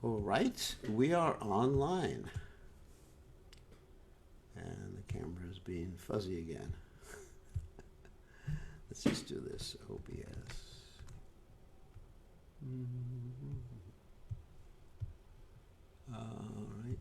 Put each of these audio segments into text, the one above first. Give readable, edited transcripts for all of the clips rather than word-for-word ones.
All right, we are online. And the camera is being fuzzy again. Let's just do this OBS. All right.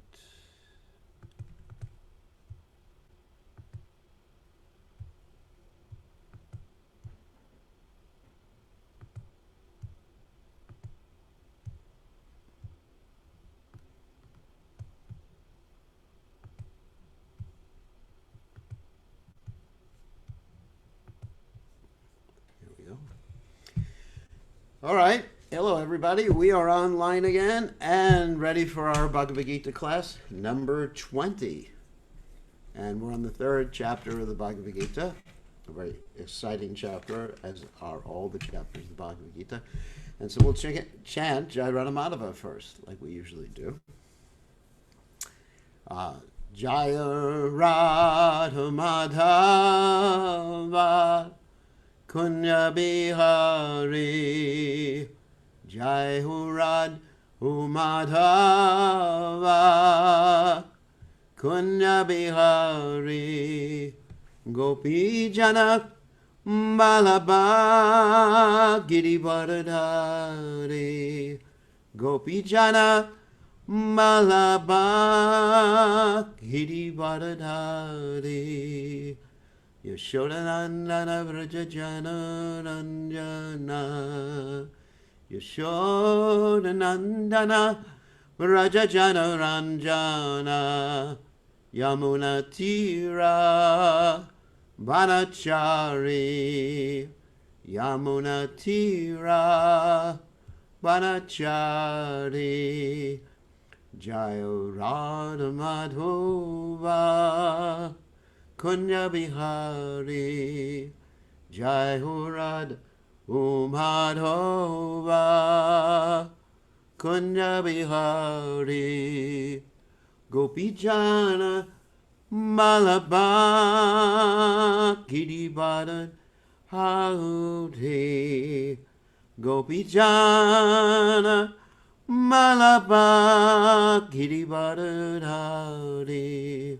All right. Hello, everybody. We are online again and ready for our Bhagavad Gita class number 20. And we're on the third chapter of the Bhagavad Gita, a very exciting chapter, as are all the chapters of the Bhagavad Gita. And so we'll chant Jai Radhamadhava first, like we usually do. Jaya Radhamadhava Kunya Bihari Jai Hurad Umadhava Kunya Bihari Gopi Jana Balaba Girivardhari Gopi Jana Balaba Girivardhari Yashodanandana Vrajajana Ranjana Yashodanandana Vrajajana Ranjana Yamuna Tira Vanachari Yamuna Tira Vanachari Jaya Radha Madhova Kunya Bihari Jai Hurad Umadhova Kunya Bihari Gopi Jana Malaba Girivardhari Hari Gopi Jana Malaba Girivardhari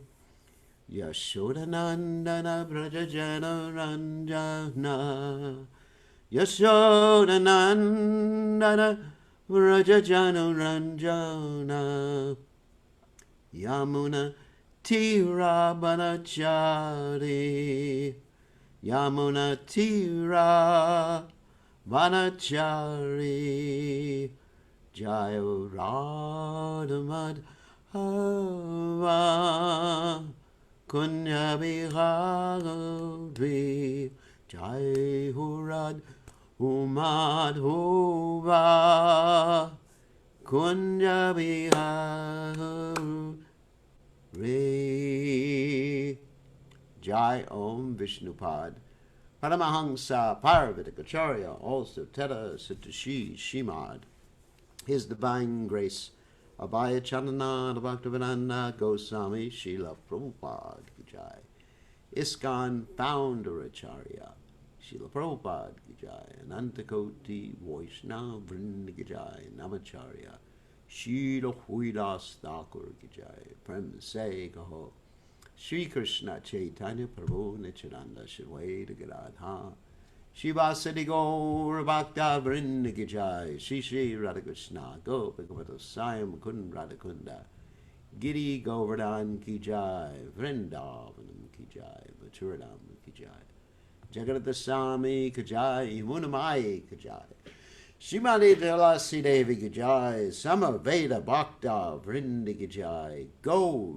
Yashodanandana Vrajajana Ranjana Yashodanandana Vrajajana Ranjana Yamuna Tira Vanachari Yamuna Tira Vanachari Jaya Radhamadhava Kunya Bihari Jai Hurad Umadhova Kunya Bihari Jai Om Vishnupad Paramahamsa Parvatakacharya, also Teta Satashi Shimad. His Divine Grace Abhaya Chanana Bhaktivedanta Goswami Srila Prabhupada Ki Jai. ISKCON Founder Acharya Srila Prabhupada Ki Jai. Anantakoti Vaishnava Vrinda Ki Jai. Namacharya Srila Huidas Thakur Ki Jai. Prem Se Kaho Shri Krishna Chaitanya Prabhu Nityananda Shri Gadadha Shivasati Gaur Bhakta Vrinda Ki Jai. Shri Shri Radhakrishna Gopakavata Sayam Kun Radhakunda Giri Govardhan Ki Jai. Vrindavanam Ki Jai. Maturanam Ki Jai. Jagannath Swami Ki Jai. Munamai Ki Jai. Shrimati Tulasi Devi Ki Jai. Samaveda Bhakta Vrinda Ki Jai. Gaur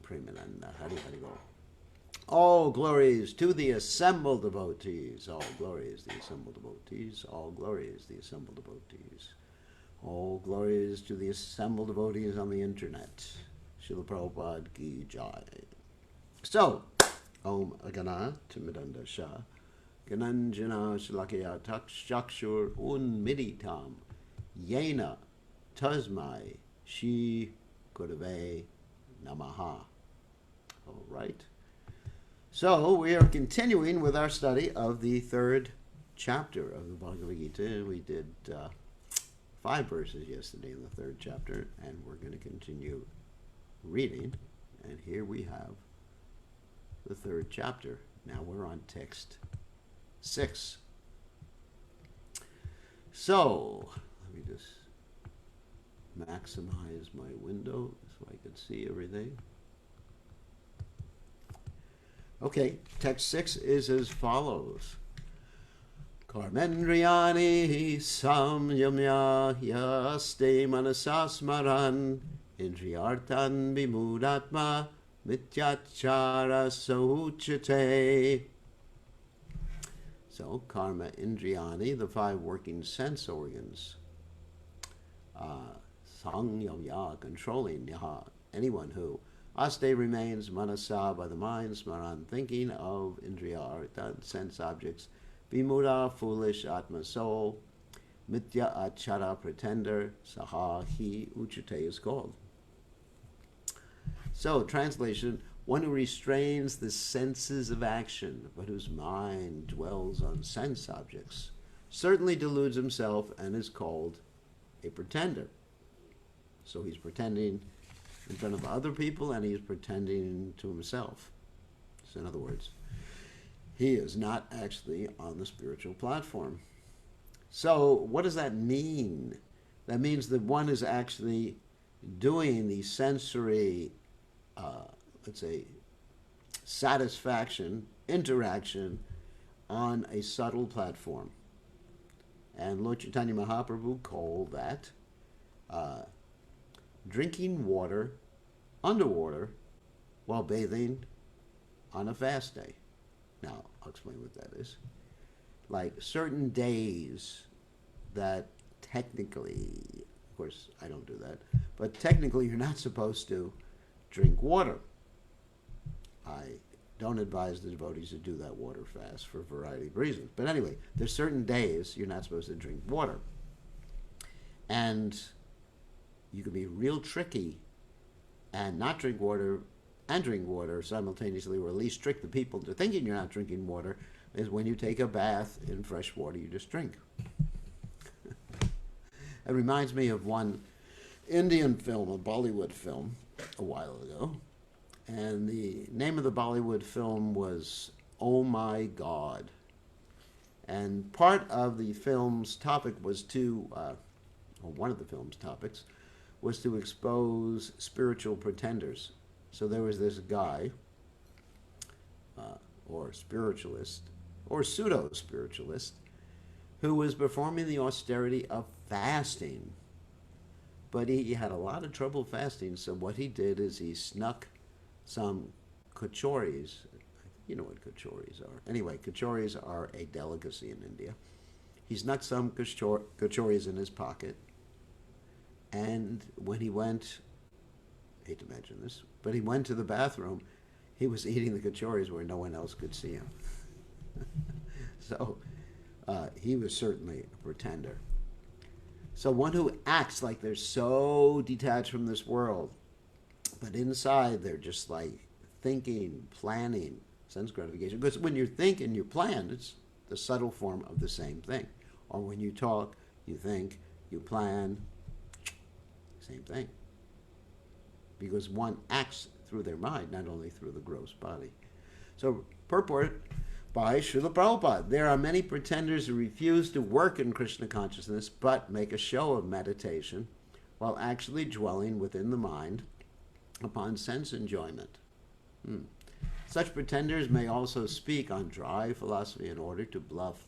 Premananda Hari Hari Gaur. All glories to the assembled devotees. All glories the assembled devotees. All glories the assembled devotees. All glories to the assembled devotees on the internet. Srila Prabhupada Ki Jai. So, Om Agana Timidanda Shah Gananjana Shalakya Takshakshur Unmiditam Yena Tasmai Shi Gurave Namaha. All right. So we are continuing with our study of the third chapter of the Bhagavad Gita. We did 5 verses yesterday in the 3rd chapter, and we're going to continue reading. And here we have the 3rd chapter. Now we're on text 6. So, let me just maximize my window so I can see everything. Okay, text 6 is as follows. Karmendriyani samyamya yaste manasasmaran indriyartan bimudatma mityachara sauchate. So, karma indriyani, the 5 working sense organs. Sangyamya, controlling yaha, anyone who. Aste remains manasa, by the mind, smaran, thinking of indriya, sense objects. Vimuda, foolish, atma, soul. Mitya, achara, pretender. Saha, he, uchate is called. So, translation, one who restrains the senses of action, but whose mind dwells on sense objects, certainly deludes himself and is called a pretender. So he's pretending in front of other people and he's pretending to himself. So in other words, he is not actually on the spiritual platform. So what does that mean? That means that one is actually doing the sensory, let's say, satisfaction, interaction on a subtle platform. And Lord Chaitanya Mahaprabhu called that drinking water underwater while bathing on a fast day. Now, I'll explain what that is. Like certain days that technically, of course, I don't do that, but technically you're not supposed to drink water. I don't advise the devotees to do that water fast for a variety of reasons. But anyway, there's certain days you're not supposed to drink water. And you can be real tricky and not drink water and drink water simultaneously, or at least trick the people into thinking you're not drinking water, is when you take a bath in fresh water, you just drink. It reminds me of one Indian film, a Bollywood film, a while ago. And the name of the Bollywood film was Oh My God. And part of the film's topic was to, or one of the film's topics, was to expose spiritual pretenders. So there was this guy, or spiritualist, or pseudo-spiritualist, who was performing the austerity of fasting. But he had a lot of trouble fasting, so what he did is he snuck some kachoris. You know what kachoris are. Anyway, kachoris are a delicacy in India. He snuck some kachoris in his pocket, and when he went, I hate to mention this, but he went to the bathroom, he was eating the kachoris where no one else could see him. So he was certainly a pretender. So one who acts like they're so detached from this world, but inside they're just like thinking, planning, sense gratification. Because when you think and you plan, it's the subtle form of the same thing. Or when you talk, you think, you plan, same thing. Because one acts through their mind, not only through the gross body. So, purport by Srila Prabhupada. There are many pretenders who refuse to work in Krishna consciousness, but make a show of meditation, while actually dwelling within the mind upon sense enjoyment. Such pretenders may also speak on dry philosophy in order to bluff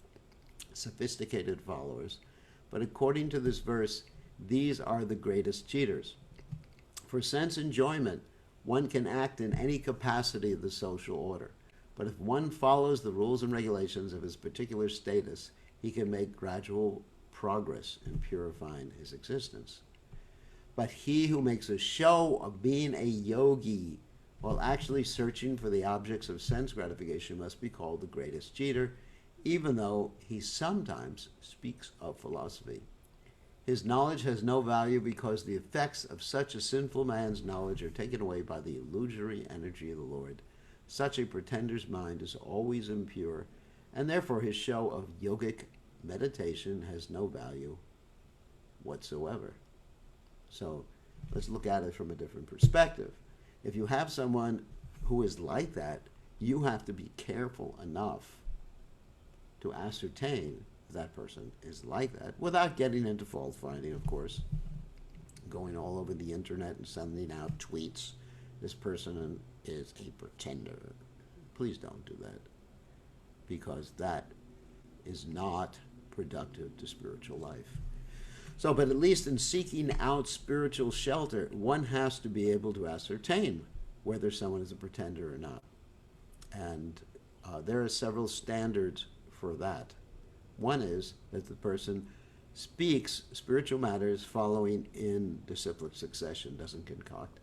sophisticated followers, but according to this verse, these are the greatest cheaters. For sense enjoyment, one can act in any capacity of the social order, but if one follows the rules and regulations of his particular status, he can make gradual progress in purifying his existence. But he who makes a show of being a yogi while actually searching for the objects of sense gratification must be called the greatest cheater, even though he sometimes speaks of philosophy. His knowledge has no value because the effects of such a sinful man's knowledge are taken away by the illusory energy of the Lord. Such a pretender's mind is always impure, and therefore his show of yogic meditation has no value whatsoever. So let's look at it from a different perspective. If you have someone who is like that, you have to be careful enough to ascertain if that person is like that, without getting into fault finding, of course, going all over the internet and sending out tweets. This person is a pretender. Please don't do that, because that is not productive to spiritual life. So, but at least in seeking out spiritual shelter, one has to be able to ascertain whether someone is a pretender or not. And there are several standards for that. One is that the person speaks spiritual matters following in disciplic succession, doesn't concoct.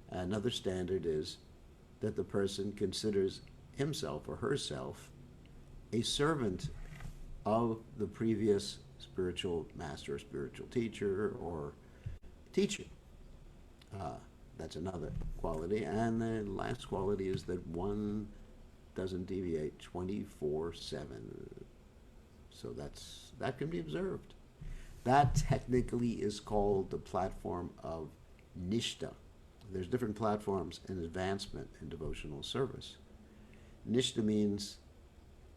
Another standard is that the person considers himself or herself a servant of the previous spiritual master or spiritual teacher or teacher. That's another quality. And the last quality is that one doesn't deviate 24/7. So that can be observed. That technically is called the platform of Nishta. There's different platforms in advancement in devotional service. Nishta means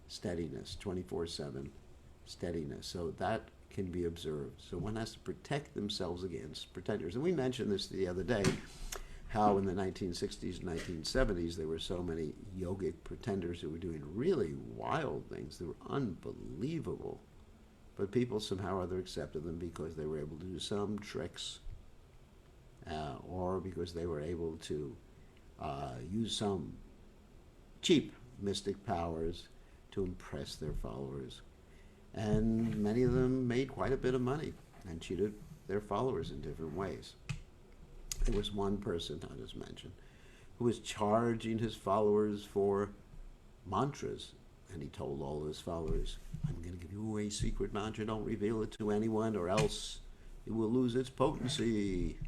steadiness, 24/7 steadiness. So that can be observed. So one has to protect themselves against pretenders. And we mentioned this the other day, how in the 1960s and 1970s there were so many yogic pretenders who were doing really wild things. They were unbelievable. But people somehow or other accepted them because they were able to do some tricks, or because they were able to use some cheap mystic powers to impress their followers. And many of them made quite a bit of money and cheated their followers in different ways. There was one person, I'll just mention, who was charging his followers for mantras. And he told all of his followers, I'm going to give you a secret mantra. Don't reveal it to anyone or else it will lose its potency.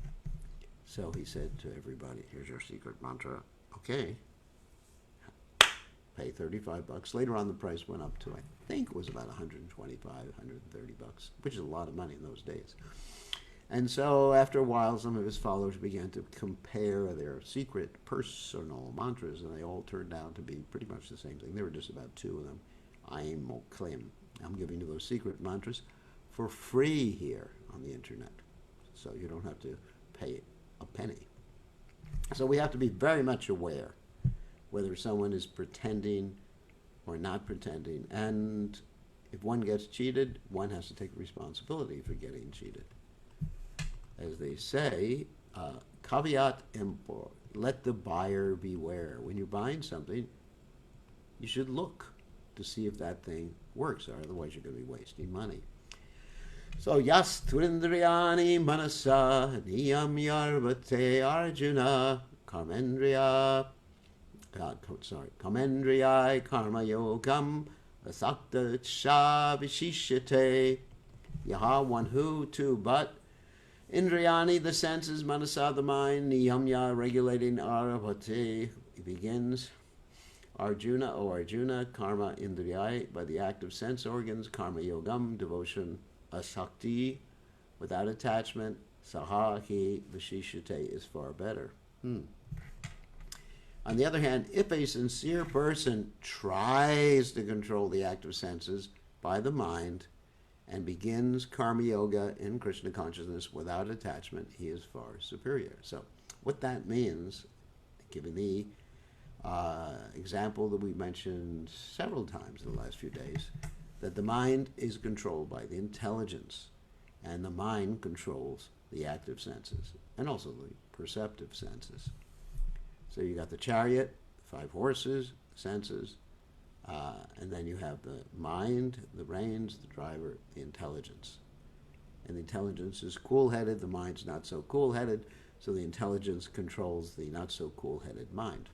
So he said to everybody, here's your secret mantra. Okay. Pay $35. Later on, the price went up to, I think it was about $125, $130, which is a lot of money in those days. And so after a while, some of his followers began to compare their secret personal mantras, and they all turned out to be pretty much the same thing. There were just about two of them. I'm Moklim. I'm giving you those secret mantras for free here on the internet. So you don't have to pay a penny. So we have to be very much aware whether someone is pretending or not pretending. And if one gets cheated, one has to take responsibility for getting cheated. As they say, caveat emptor, let the buyer beware. When you're buying something, you should look to see if that thing works, or otherwise you're going to be wasting money. So, yas turindriyani manasa niyam yarvate arjuna karmendriya, kamendriyai karma yogam asakta cha vishishate. Yaha, one who, two, but Indriyani, the senses, manasa, the mind, niyamya, regulating aravate, he begins. Arjuna, O Arjuna, karma indriyai, by the act of sense organs, karma yogam, devotion, asakti, without attachment, saha, he, vishishate, is far better. On the other hand, if a sincere person tries to control the act of senses by the mind, and begins karma yoga in Krishna consciousness without attachment, he is far superior. So what that means, given the example that we mentioned several times in the last few days, that the mind is controlled by the intelligence, and the mind controls the active senses, and also the perceptive senses. So you got the chariot, 5 horses, senses, and then you have the mind, the reins, the driver, the intelligence. And the intelligence is cool-headed, the mind's not so cool-headed, so the intelligence controls the not so cool-headed mind.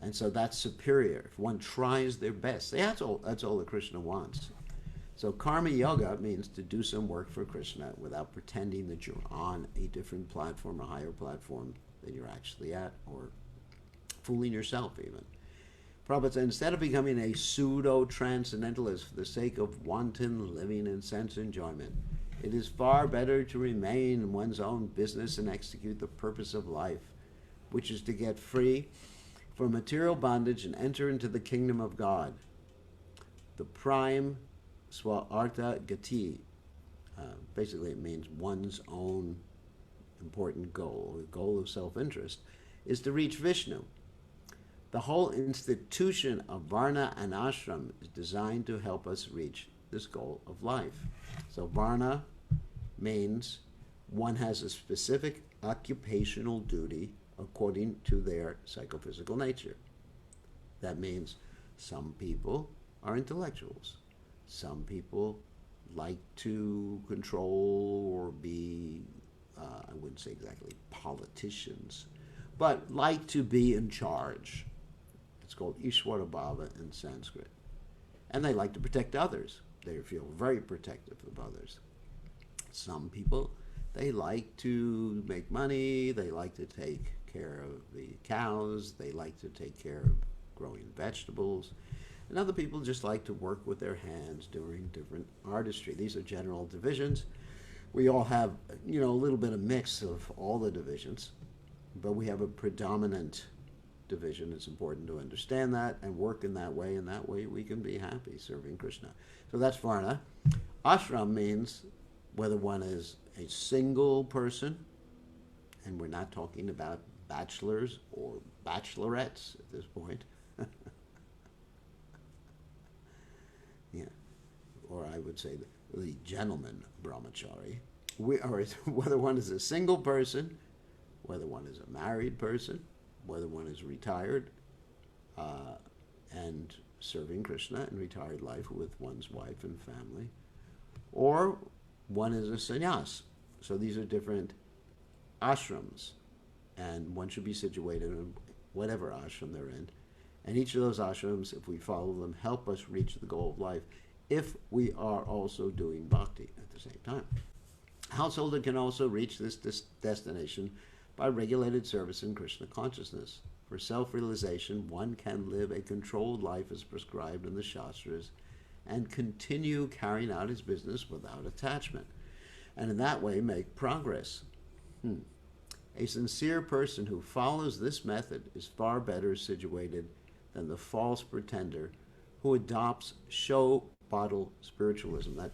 And so that's superior. If one tries their best, that's all that Krishna wants. So karma yoga means to do some work for Krishna without pretending that you're on a different platform, a higher platform than you're actually at, or fooling yourself even. Prabhupada said, instead of becoming a pseudo-transcendentalist for the sake of wanton living and sense enjoyment, It is far better to remain in one's own business and execute the purpose of life, which is to get free from material bondage and enter into the kingdom of God. The prime swartha gati, basically it means one's own important goal, the goal of self-interest, is to reach Vishnu. The whole institution of Varna and Ashram is designed to help us reach this goal of life. So Varna means one has a specific occupational duty according to their psychophysical nature. That means some people are intellectuals. Some people like to control or be, I wouldn't say exactly politicians, but like to be in charge. It's called Ishvara Bhava in Sanskrit. And they like to protect others. They feel very protective of others. Some people, they like to make money, they like to take care of the cows, they like to take care of growing vegetables. And other people just like to work with their hands doing different artistry. These are general divisions. We all have, a little bit of mix of all the divisions, but we have a predominant division. It's important to understand that and work in that way, and that way we can be happy serving Krishna. So that's Varna. Ashram means whether one is a single person, and we're not talking about bachelors or bachelorettes at this point. Yeah, or I would say the gentleman brahmachari. Whether one is a single person, whether one is a married person, whether one is retired and serving Krishna in retired life with one's wife and family, or one is a sannyas. So these are different ashrams, and one should be situated in whatever ashram they're in. And each of those ashrams, if we follow them, help us reach the goal of life if we are also doing bhakti at the same time. A householder can also reach this destination by regulated service in Krishna consciousness. For self-realization, one can live a controlled life as prescribed in the Shastras and continue carrying out his business without attachment, and in that way make progress. A sincere person who follows this method is far better situated than the false pretender who adopts show bottle spiritualism. That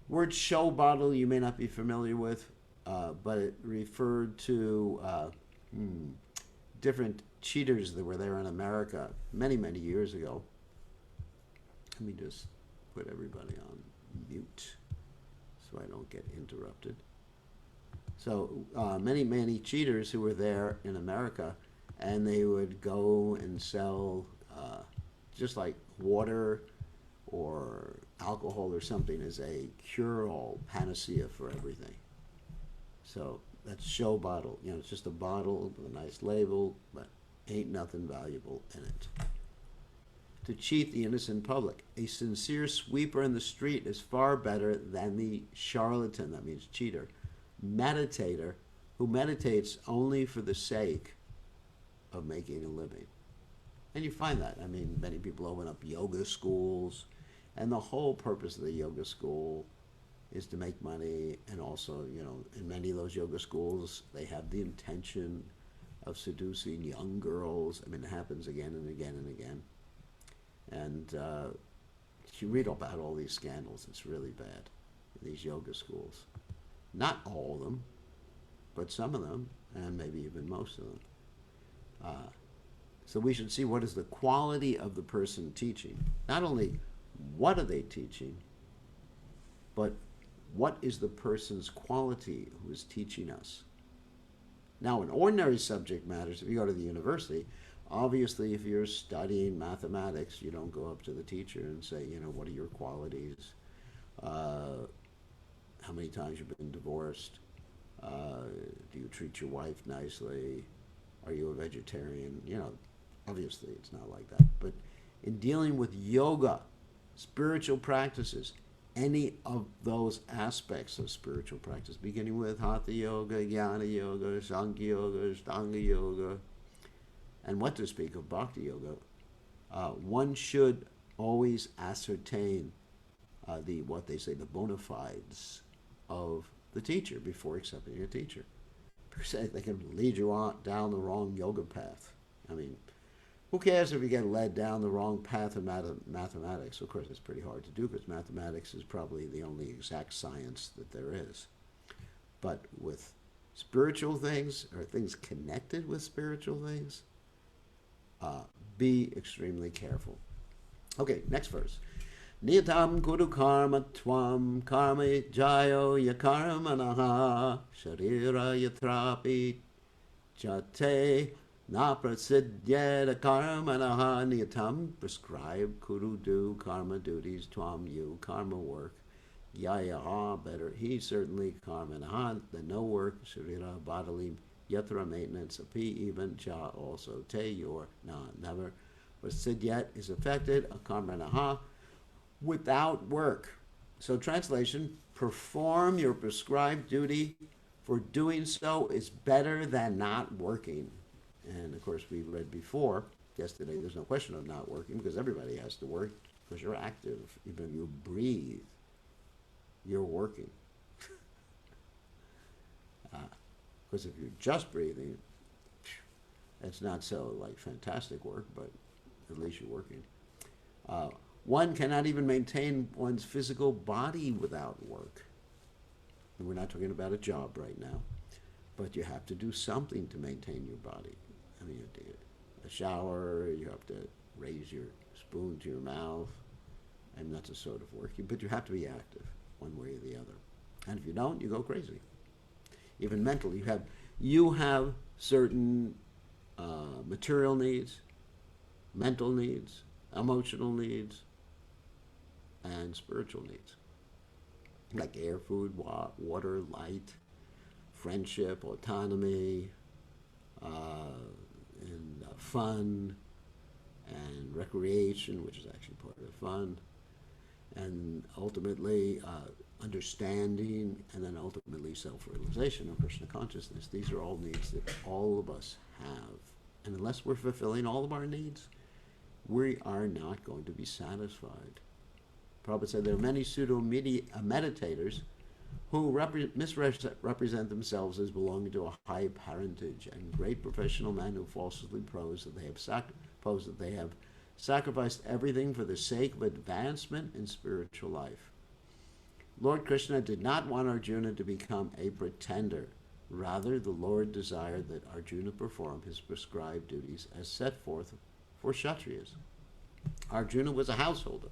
word show bottle you may not be familiar with, but it referred to different cheaters that were there in America many, many years ago. Let me just put everybody on mute so I don't get interrupted. So many, many cheaters who were there in America, and they would go and sell just like water or alcohol or something as a cure-all, panacea for everything. So that's show bottle. It's just a bottle with a nice label, but ain't nothing valuable in it. To cheat the innocent public. A sincere sweeper in the street is far better than the charlatan, that means cheater, meditator, who meditates only for the sake of making a living. And you find that. Many people open up yoga schools, and the whole purpose of the yoga school is to make money, and also, in many of those yoga schools, they have the intention of seducing young girls. It happens again and again and again. And you read about all these scandals. It's really bad in these yoga schools. Not all of them, but some of them, and maybe even most of them. So we should see what is the quality of the person teaching. Not only what are they teaching, but what is the person's quality who is teaching us. Now, in ordinary subject matters, if you go to the university, obviously if you're studying mathematics, you don't go up to the teacher and say, what are your qualities? How many times you've been divorced? Do you treat your wife nicely? Are you a vegetarian? Obviously it's not like that. But in dealing with yoga, spiritual practices, any of those aspects of spiritual practice, beginning with Hatha Yoga, Jnana Yoga, Sankhya Yoga, Ashtanga Yoga, and what to speak of Bhakti Yoga, one should always ascertain what they say, the bona fides of the teacher before accepting a teacher. Because they can lead you on down the wrong yoga path. I mean, who cares if you get led down the wrong path of mathematics? Of course, it's pretty hard to do because mathematics is probably the only exact science that there is. But with spiritual things, or things connected with spiritual things, be extremely careful. Okay, next verse. Niyatam kudu karma tvam karma jayo yakarmanaha sharira yatrapi jate naprasidyeda karmanaha. Niyatam, prescribe, kudu, do, karma, duties, tvam, you, karma, work, yaya, better, he, certainly, karmanaha, the no work, sharira, bodily, yatra, maintenance, api, even, ja, also, te, your, na, never, prasidyet is affected, karmanaha, without work. So translation, perform your prescribed duty, for doing so is better than not working. And of course, we read before, yesterday, there's no question of not working because everybody has to work because you're active. Even if you breathe, you're working. Because if you're just breathing, it's not so like fantastic work, but at least you're working. One cannot even maintain one's physical body without work. And we're not talking about a job right now, but you have to do something to maintain your body. I mean, you have to get a shower, you have to raise your spoon to your mouth, and that's a sort of work. But you have to be active, one way or the other. And if you don't, you go crazy. Even mentally, you have certain material needs, mental needs, emotional needs, and spiritual needs, like air, food, water, light, friendship, autonomy, and fun, and recreation, which is actually part of fun, and ultimately understanding, and then ultimately self-realization or Krishna consciousness. These are all needs that all of us have. And unless we're fulfilling all of our needs, we are not going to be satisfied. Prabhupada said there are many pseudo-meditators who misrepresent themselves as belonging to a high parentage, and great professional men who falsely pose that they have sacrificed everything for the sake of advancement in spiritual life. Lord Krishna did not want Arjuna to become a pretender. Rather, the Lord desired that Arjuna perform his prescribed duties as set forth for Kshatriyas. Arjuna was a householder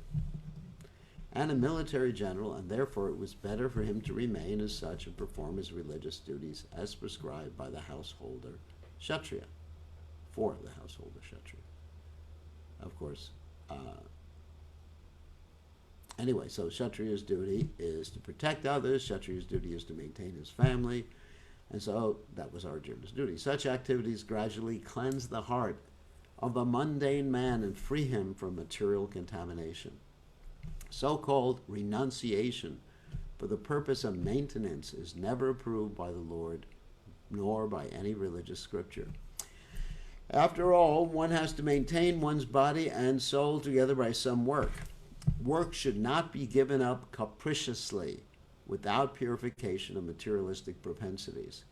and a military general, and therefore it was better for him to remain as such and perform his religious duties as prescribed by the householder Kshatriya, for the householder Kshatriya. Of course, anyway, so Kshatriya's duty is to protect others, Kshatriya's duty is to maintain his family, and so that was Arjuna's duty. Such activities gradually cleanse the heart of the mundane man and free him from material contamination. So-called renunciation for the purpose of maintenance is never approved by the Lord, nor by any religious scripture. After all, one has to maintain one's body and soul together by some work. Work should not be given up capriciously without purification of materialistic propensities.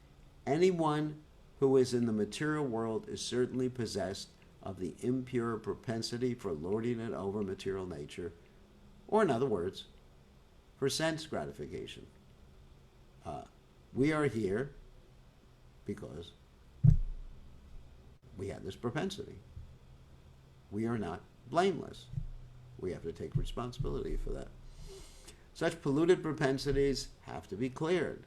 Anyone who is in the material world is certainly possessed of the impure propensity for lording it over material nature, or in other words, for sense gratification. We are here because we have this propensity. We are not blameless. We have to take responsibility for that. Such polluted propensities have to be cleared.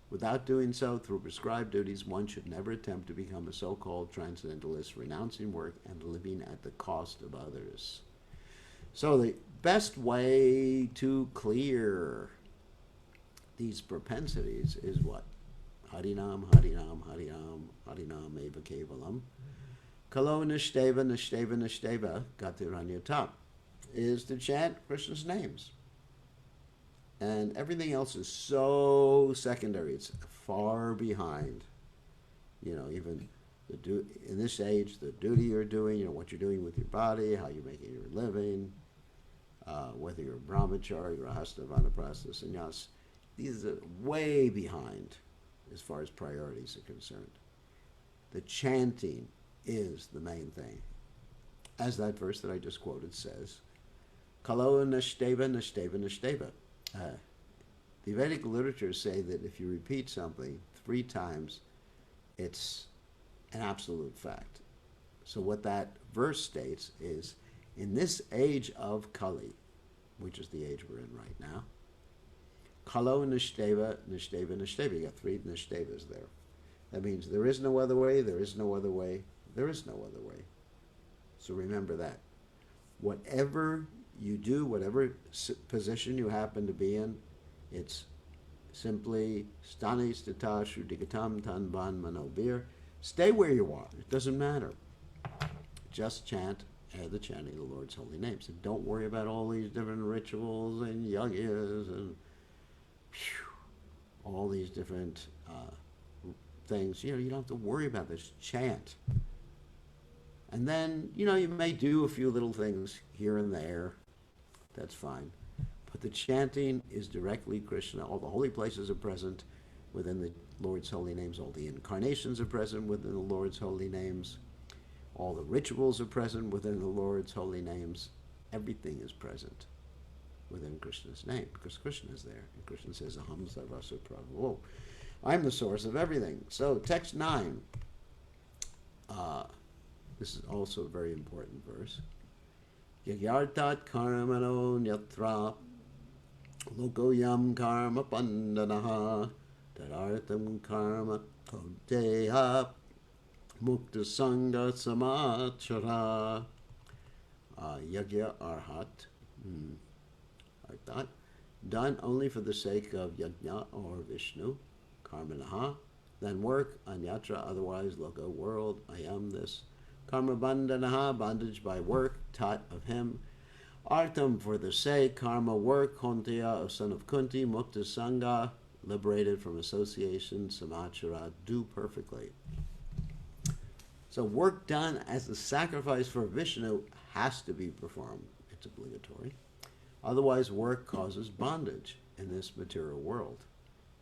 Without doing so through prescribed duties, one should never attempt to become a so-called transcendentalist, renouncing work and living at the cost of others. So the best way to clear these propensities is what? Harinam, Harinam, Harinam, Harinam eva kevalam. Kalo nishteva, nishteva, nishteva, gatiranyata, is to chant Krishna's names. And everything else is so secondary. It's far behind. You know, even in this age, the duty you're doing, you know, what you're doing with your body, how you're making your living, whether you're a brahmachari, grahastha, vanaprastha, sannyas, these are way behind as far as priorities are concerned. The chanting is the main thing. As that verse that I just quoted says, Kalo nashteva nashteva nashteva. The Vedic literatures say that if you repeat something 3 times, it's an absolute fact. So what that verse states is, in this age of Kali, which is the age we're in right now, Kalo nishteva, nishteva, nishteva. You got 3 nishtevas there. That means there is no other way, there is no other way, there is no other way. So remember that. Whatever you do, whatever position you happen to be in, it's simply stani stata shrutigatam tanban manobir. Stay where you are. It doesn't matter. Just chant the chanting of the Lord's holy names. And don't worry about all these different rituals and yagyas and all these different things. You don't have to worry about this. Chant. And then, you may do a few little things here and there. That's fine. But the chanting is directly Krishna. All the holy places are present within the Lord's holy names. All the incarnations are present within the Lord's holy names. All the rituals are present within the Lord's holy names. Everything is present within Krishna's name, because Krishna is there. And Krishna says, Aham sarvasya prabhu. I'm the source of everything. So, text 9. This is also a very important verse. Yagyartat karmano nyatra lokoyam karma pandanaha tadartam karma kodeha mukta sangha samachara. Yagya arhat. Arhat. Done only for the sake of Yajna or Vishnu. Karmanaha. Then work, anyatra, otherwise, loka, world, I am this. Karma bandhanaha, bondage by work, tat of him. Artam, for the sake, karma, work, Kuntiya, a son of Kunti, mukta sangha, liberated from association, samachara, do perfectly. So work done as a sacrifice for Vishnu has to be performed. It's obligatory. Otherwise, work causes bondage in this material world.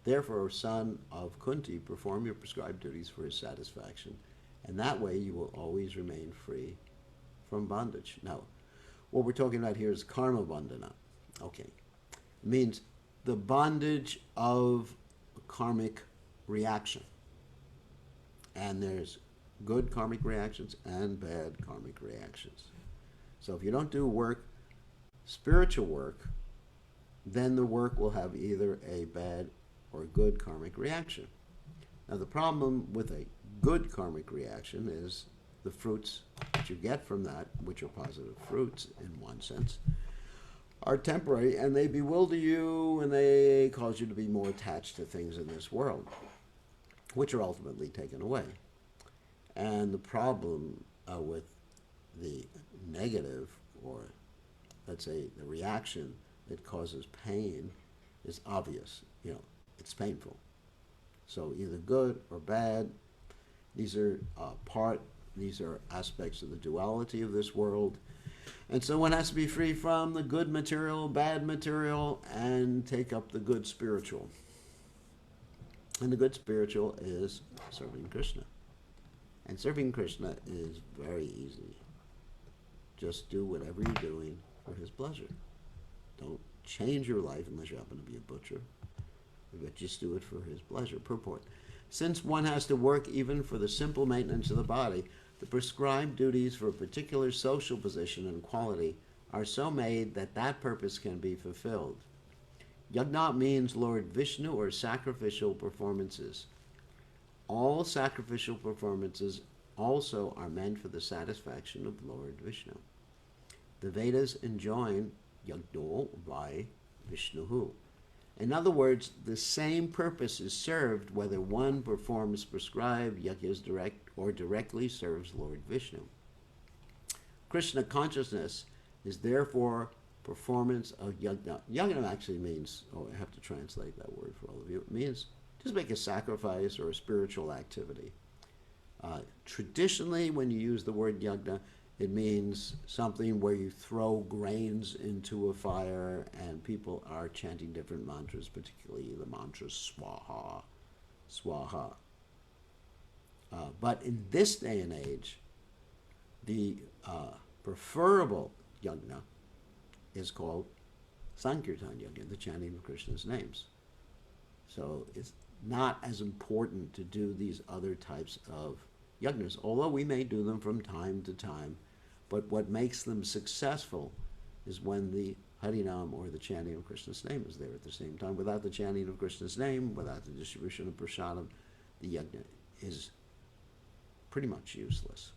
Therefore, son of Kunti, perform your prescribed duties for his satisfaction, and that way you will always remain free from bondage. Now, what we're talking about here is karma bandhana. Okay. It means the bondage of karmic reaction. And there's good karmic reactions and bad karmic reactions. So if you don't do work, spiritual work, then the work will have either a bad or a good karmic reaction. Now the problem with a good karmic reaction is the fruits that you get from that, which are positive fruits in one sense, are temporary, and they bewilder you and they cause you to be more attached to things in this world, which are ultimately taken away. And the problem with the negative, or let's say the reaction that causes pain, is obvious. It's painful. So either good or bad. These are aspects of the duality of this world. And so one has to be free from the good material, bad material, and take up the good spiritual. And the good spiritual is serving Krishna. And serving Krishna is very easy. Just do whatever you're doing for his pleasure. Don't change your life unless you happen to be a butcher. But just do it for his pleasure. Purport. Since one has to work even for the simple maintenance of the body, the prescribed duties for a particular social position and quality are so made that that purpose can be fulfilled. Yajna means Lord Vishnu or sacrificial performances. All sacrificial performances also are meant for the satisfaction of Lord Vishnu. The Vedas enjoin Yajna by Vishnu. In other words, the same purpose is served whether one performs prescribed yajnas direct or directly serves Lord Vishnu. Krishna consciousness is therefore performance of yajna. Yajna actually means, I have to translate that word for all of you. It means just make a sacrifice or a spiritual activity. Traditionally, when you use the word yajna, It means something where you throw grains into a fire and people are chanting different mantras, particularly the mantra swaha, swaha. But in this day and age, the preferable yajna is called Sankirtan yajna, the chanting of Krishna's names. So it's not as important to do these other types of yajnas, although we may do them from time to time. But what makes them successful is when the Harinam, or the chanting of Krishna's name, is there at the same time. Without the chanting of Krishna's name, without the distribution of prasadam, the yajna is pretty much useless.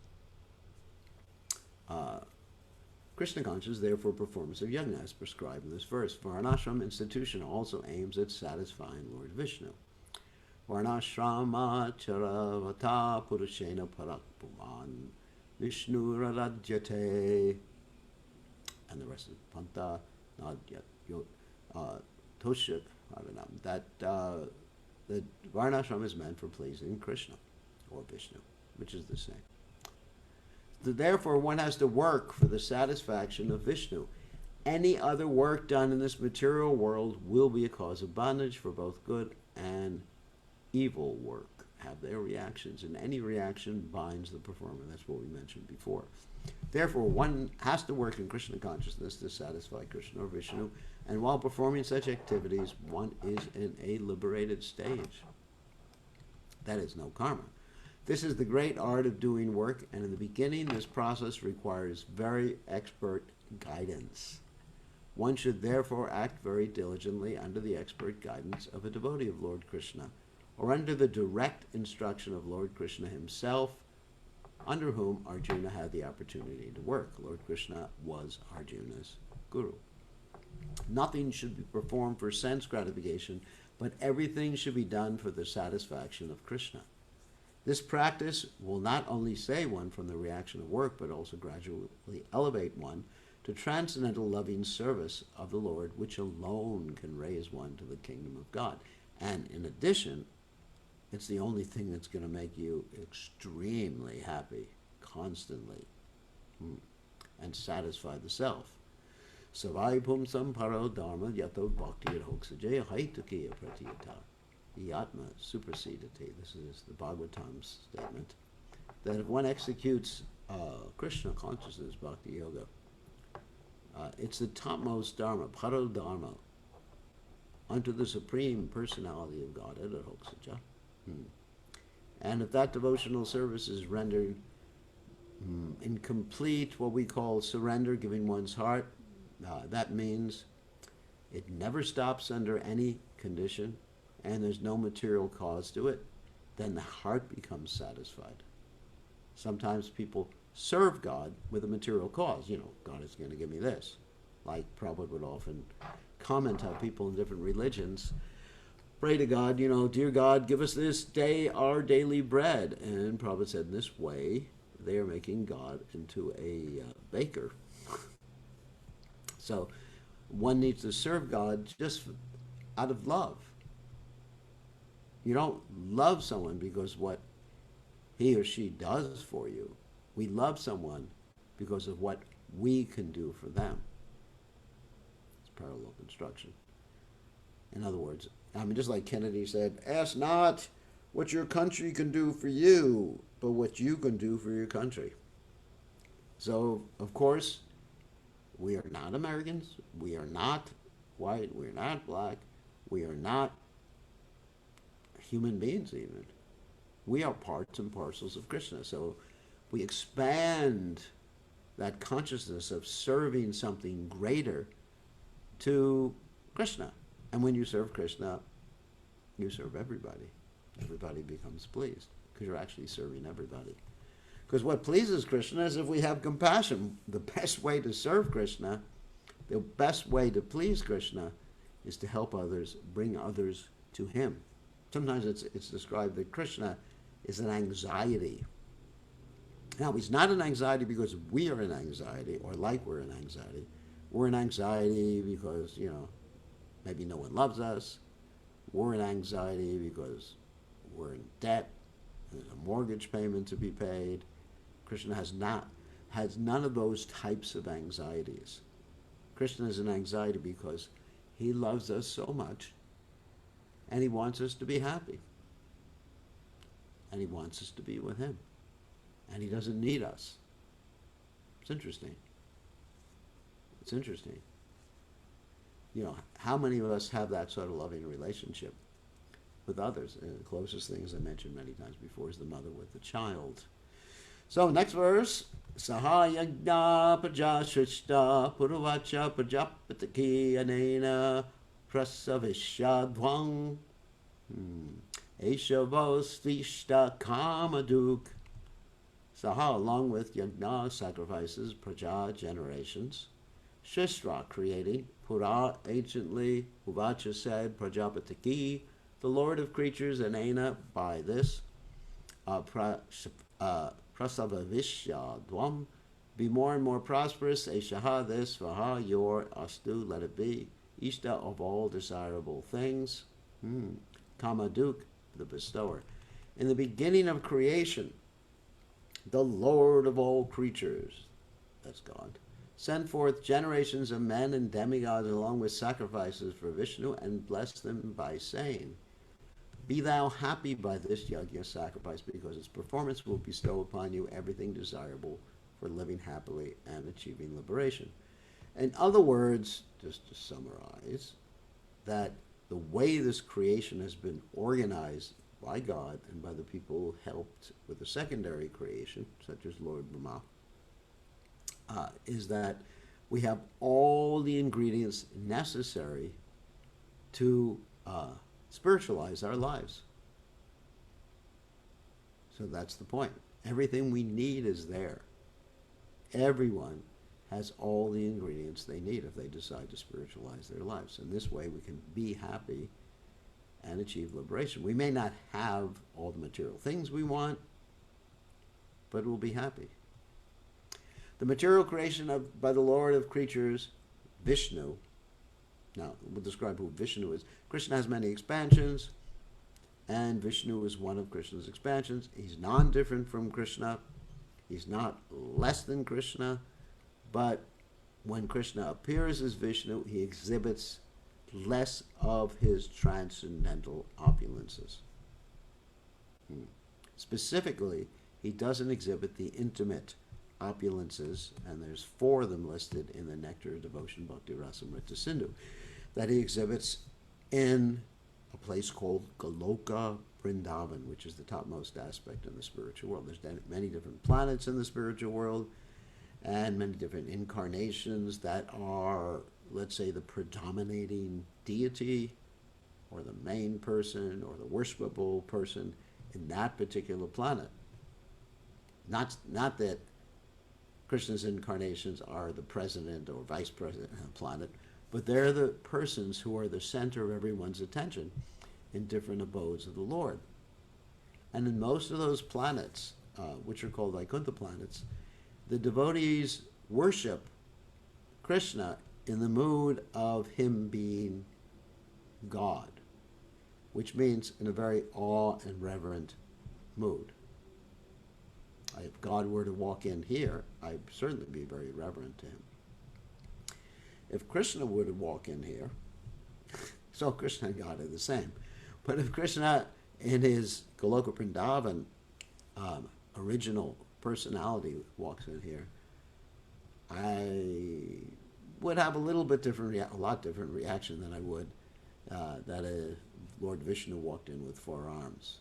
Krishna conscious, therefore, performance of yajna as prescribed in this verse. Varnashram institution also aims at satisfying Lord Vishnu. Varnashrama charavata purushena parakpuman Vishnu rarajyate. And the rest of the panta toshik haranam. That the varnashram is meant for pleasing Krishna or Vishnu, which is the same. Therefore, one has to work for the satisfaction of Vishnu. Any other work done in this material world will be a cause of bondage for both good and evil work. Have their reactions, and any reaction binds the performer. That's what we mentioned before. Therefore, one has to work in Krishna consciousness to satisfy Krishna or Vishnu, and while performing such activities, one is in a liberated stage. That is no karma. This is the great art of doing work, and in the beginning, this process requires very expert guidance. One should therefore act very diligently under the expert guidance of a devotee of Lord Krishna, or under the direct instruction of Lord Krishna himself, under whom Arjuna had the opportunity to work. Lord Krishna was Arjuna's guru. Nothing should be performed for sense gratification, but everything should be done for the satisfaction of Krishna. This practice will not only save one from the reaction of work, but also gradually elevate one to transcendental loving service of the Lord, which alone can raise one to the kingdom of God. And in addition, it's the only thing that's going to make you extremely happy, constantly, and satisfy the self. Savai pumsam paro dharma yato bhakti hoksajaya haitukiya pratiyata. Yatma supersedati. This is the Bhagavatam's statement, that if one executes Krishna consciousness, bhakti yoga, it's the topmost dharma, paro dharma, unto the supreme personality of God, Hokshaja. And if that devotional service is rendered in complete, what we call surrender, giving one's heart, that means it never stops under any condition, and there's no material cause to it, then the heart becomes satisfied. Sometimes people serve God with a material cause. You know, God is going to give me this. Like Prabhupada would often comment how people in different religions pray to God, you know, dear God, give us this day our daily bread. And Prabhupada said, in this way, they are making God into a baker. So one needs to serve God just out of love. You don't love someone because what he or she does for you. We love someone because of what we can do for them. It's parallel construction. In other words, I mean, just like Kennedy said, ask not what your country can do for you, but what you can do for your country. So, of course, we are not Americans. We are not white. We are not black. We are not human beings even. We are parts and parcels of Krishna. So we expand that consciousness of serving something greater to Krishna. And when you serve Krishna, you serve everybody. Everybody becomes pleased because you're actually serving everybody. Because what pleases Krishna is if we have compassion. The best way to serve Krishna, the best way to please Krishna is to help others, bring others to him. Sometimes it's described that Krishna is an anxiety. Now, he's not an anxiety because we are in anxiety or like we're in anxiety. We're in anxiety because, you know, maybe no one loves us. We're in anxiety because we're in debt and there's a mortgage payment to be paid. Krishna has none of those types of anxieties. Krishna is an anxiety because he loves us so much and he wants us to be happy. And he wants us to be with him. And he doesn't need us. It's interesting. It's interesting. You know, how many of us have that sort of loving relationship with others? And the closest thing, as I mentioned many times before, is the mother with the child. So, next verse. Sahayagna prajashrishta puravacha prajapataki anena prasavishadvang eshavosvishta kamaduk. Saha, along with yagna, sacrifices, praja, generations, shishra, creating, pura, anciently, uvacha said, prajapataki, the lord of creatures, anena, by this, prasavavishya dvam, be more and more prosperous, eshaha, this, vaha, your, astu, let it be, ishta, of all desirable things, kamaduk, the bestower. In the beginning of creation, the Lord of all creatures, that's God, sent forth generations of men and demigods along with sacrifices for Vishnu and blessed them by saying, be thou happy by this yajna sacrifice, because its performance will bestow upon you everything desirable for living happily and achieving liberation. In other words, just to summarize, that the way this creation has been organized by God and by the people who helped with the secondary creation, such as Lord Brahma, is that we have all the ingredients necessary to spiritualize our lives. So that's the point. Everything we need is there. Everyone has all the ingredients they need if they decide to spiritualize their lives. In this way, we can be happy and achieve liberation. We may not have all the material things we want, but we'll be happy. The material creation by the Lord of creatures, Vishnu. Now, we'll describe who Vishnu is. Krishna has many expansions, and Vishnu is one of Krishna's expansions. He's non-different from Krishna. He's not less than Krishna, but when Krishna appears as Vishnu, he exhibits less of his transcendental opulences. Specifically, he doesn't exhibit the intimate opulences, and there's 4 of them listed in the Nectar of Devotion Bhakti Rasamrita Sindhu, that he exhibits in a place called Goloka Vrindavan, which is the topmost aspect in the spiritual world. There's many different planets in the spiritual world, and many different incarnations that are, let's say, the predominating deity or the main person or the worshipable person in that particular planet. Not that Krishna's incarnations are the president or vice president of the planet, but they're the persons who are the center of everyone's attention in different abodes of the Lord. And in most of those planets, which are called Vaikuntha planets, the devotees worship Krishna in the mood of him being God, which means in a very awe and reverent mood. If God were to walk in here, I'd certainly be very reverent to him. If Krishna were to walk in here, so Krishna and God are the same. But if Krishna, in his Goloka Vrindavan original personality, walks in here, I would have a little bit different, a lot different reaction than I would that Lord Vishnu walked in with 4 arms.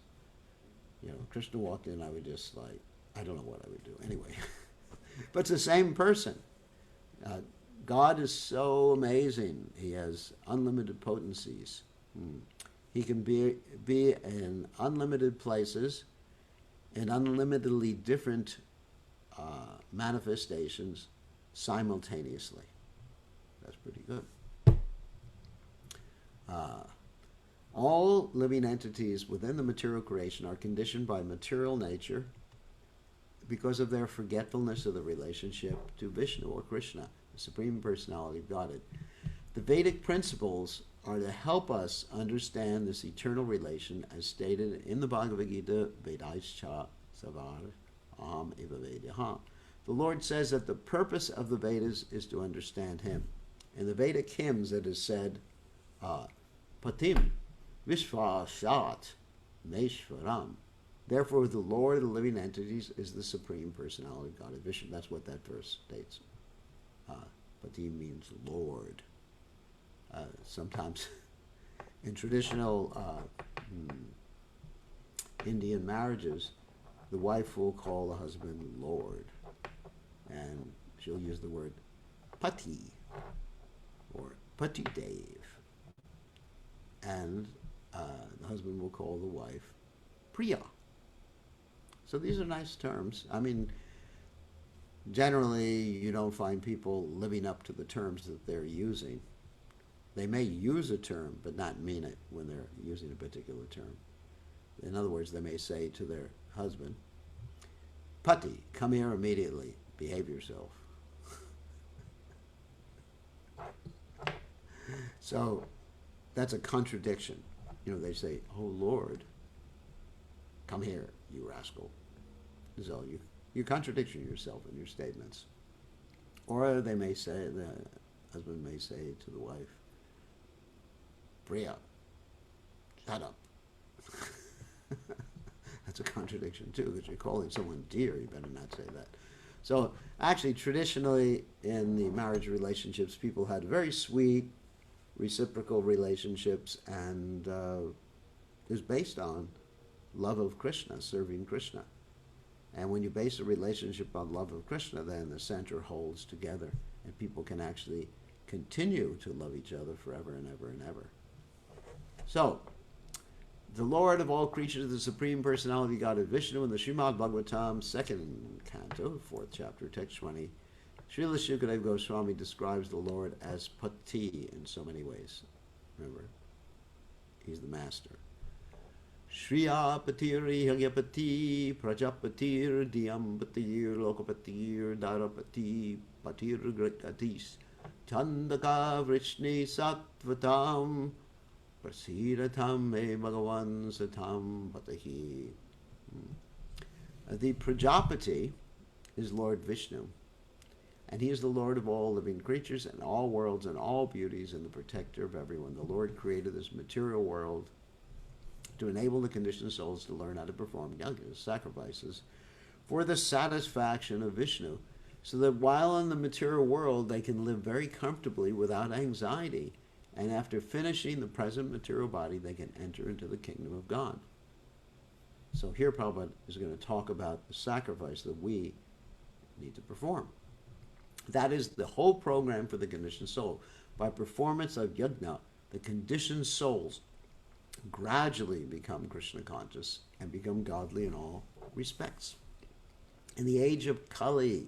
You know, Krishna walked in, I would just like, I don't know what I would do. Anyway, but it's the same person. God is so amazing. He has unlimited potencies. He can be in unlimited places, in unlimitedly different manifestations simultaneously. That's pretty good. All living entities within the material creation are conditioned by material nature because of their forgetfulness of the relationship to Vishnu or Krishna, the Supreme Personality of Godhead. The Vedic principles are to help us understand this eternal relation as stated in the Bhagavad Gita, Vedaischa Savar Aham Eva Vedyaha. The Lord says that the purpose of the Vedas is to understand Him. In the Vedic hymns it is said, Patim Vishvashat Meshvaram. Therefore, the Lord of the living entities is the Supreme Personality of God of Vishnu. That's what that verse states. Patim means Lord. Sometimes in traditional Indian marriages, the wife will call the husband Lord, and she'll use the word Pati or Pati Dev, and the husband will call the wife Priya. So these are nice terms. I mean, generally you don't find people living up to the terms that they're using. They may use a term but not mean it when they're using a particular term. In other words, they may say to their husband, Pati, come here immediately, behave yourself. So that's a contradiction. You know, they say, oh Lord, come here, you rascal. So you're contradicting yourself in your statements. Or they may say, the husband may say to the wife, Priya, shut up. That's a contradiction too, because you're calling someone dear, you better not say that. So actually, traditionally in the marriage relationships, people had very sweet, reciprocal relationships, and it was based on love of Krishna, serving Krishna. And when you base a relationship on love of Krishna, then the center holds together, and people can actually continue to love each other forever and ever and ever. So, the Lord of all creatures, the Supreme Personality God of Vishnu, in the Srimad Bhagavatam, 2nd canto, 4th chapter, text 20, Srila Shukadeva Goswami describes the Lord as Pati in so many ways. Remember, He's the master. Shriya Patir Yagyapati Prajapatir Diyambatir Lokapatir Darapati Patir Grikatis Chandaka Vrishni Sattvatam Prasiratam me Bhagavan Satam Patahi. The Prajapati is Lord Vishnu, and he is the Lord of all living creatures and all worlds and all beauties and the protector of everyone. The Lord created this material world to enable the conditioned souls to learn how to perform yagas, sacrifices, for the satisfaction of Vishnu, so that while in the material world they can live very comfortably without anxiety, and after finishing the present material body, they can enter into the kingdom of God. So here Prabhupada is going to talk about the sacrifice that we need to perform. That is the whole program for the conditioned soul. By performance of yajna, the conditioned souls gradually become Krishna conscious and become godly in all respects. In the age of Kali,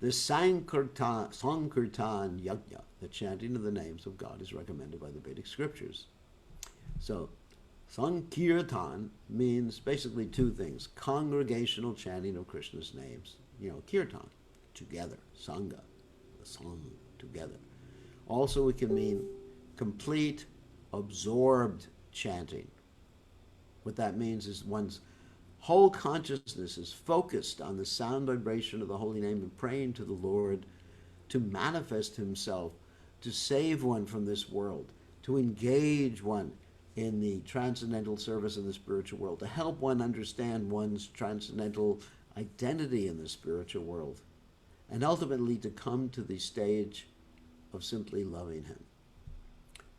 the Sankirtan Yajna, the chanting of the names of God, is recommended by the Vedic scriptures. So, Sankirtan means basically two things: congregational chanting of Krishna's names, kirtan, together, sangha, the song, together. Also, it can mean complete, absorbed chanting. What that means is one's whole consciousness is focused on the sound vibration of the holy name and praying to the Lord to manifest Himself, to save one from this world, to engage one in the transcendental service in the spiritual world, to help one understand one's transcendental identity in the spiritual world, and ultimately to come to the stage of simply loving Him.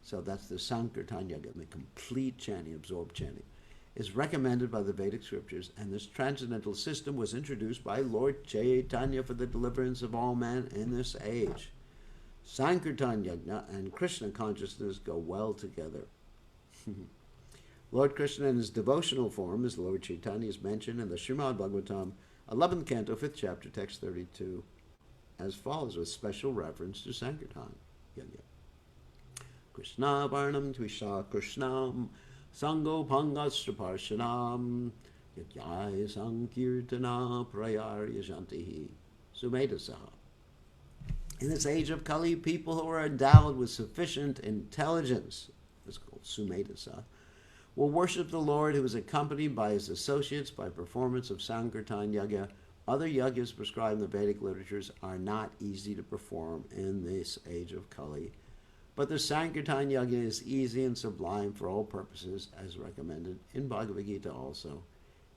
So that's the Sankirtan Yaga, the complete chanting, absorbed chanting, is recommended by the Vedic scriptures, and this transcendental system was introduced by Lord Chaitanya for the deliverance of all men in this age. Sankirtan Yajna and Krishna consciousness go well together. Lord Krishna in his devotional form, as Lord Chaitanya is mentioned in the Srimad Bhagavatam, 11th canto, 5th chapter, text 32, as follows, with special reference to Sankirtan Yajna. Krishna Varnam Tvisha Krishnam Sango Pangastra Parshanam Yatyaya Sankirtana Prayarya Jantihi Sumedasaha. In this age of Kali, people who are endowed with sufficient intelligence, it's called Sumedasa, will worship the Lord, who is accompanied by his associates by performance of Sankirtan Yaga Other yagas prescribed in the Vedic literatures are not easy to perform in this age of Kali, but the Sankirtan Yaga is easy and sublime for all purposes, as recommended in Bhagavad Gita also,